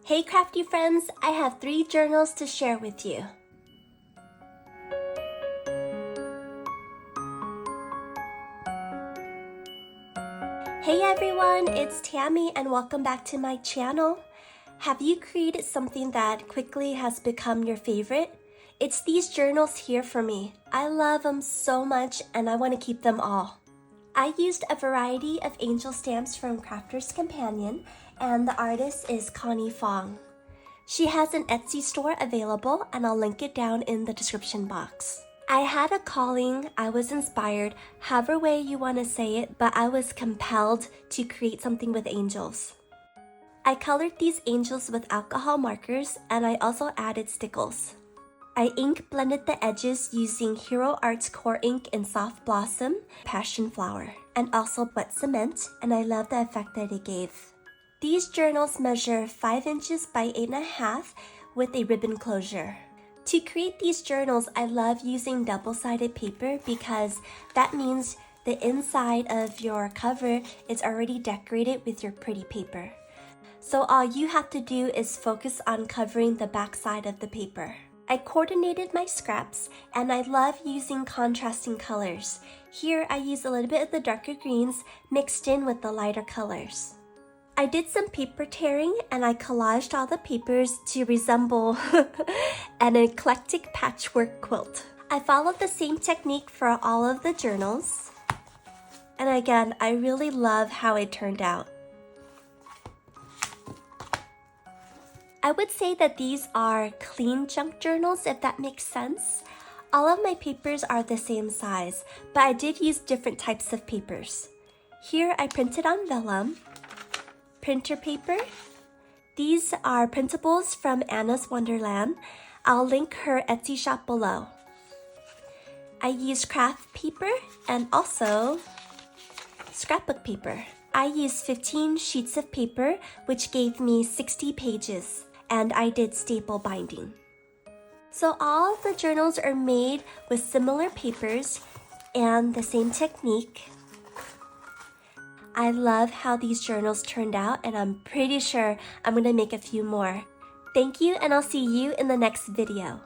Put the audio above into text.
Hey crafty friends, I have 3 journals to share with you. Hey everyone, it's Tammy and welcome back to my channel. Have you created something that quickly has become your favorite? It's these journals here for me. I love them so much and I want to keep them all. I used a variety of angel stamps from Crafter's Companion and the artist is Connie Fong. She has an Etsy store available and I'll link it down in the description box. I had a calling, I was inspired, however way you want to say it, but I was compelled to create something with angels. I colored these angels with alcohol markers and I also added stickles. I ink blended the edges using Hero Arts Core Ink in Soft Blossom, Passion Flower, and also wet cement, and I love the effect that it gave. These journals measure 5 inches by 8.5 with a ribbon closure. To create these journals, I love using double-sided paper because that means the inside of your cover is already decorated with your pretty paper. So all you have to do is focus on covering the back side of the paper. I coordinated my scraps and I love using contrasting colors. Here I use a little bit of the darker greens mixed in with the lighter colors. I did some paper tearing and I collaged all the papers to resemble an eclectic patchwork quilt. I followed the same technique for all of the journals. And again, I really love how it turned out. I would say that these are clean junk journals, if that makes sense. All of my papers are the same size, but I did use different types of papers. Here I printed on vellum. Printer paper. These are printables from Anna's Wonderland. I'll link her Etsy shop below. I used craft paper and also scrapbook paper. I used 15 sheets of paper, which gave me 60 pages, and I did staple binding. So all of the journals are made with similar papers and the same technique. I love how these journals turned out and I'm pretty sure I'm going to make a few more. Thank you and I'll see you in the next video.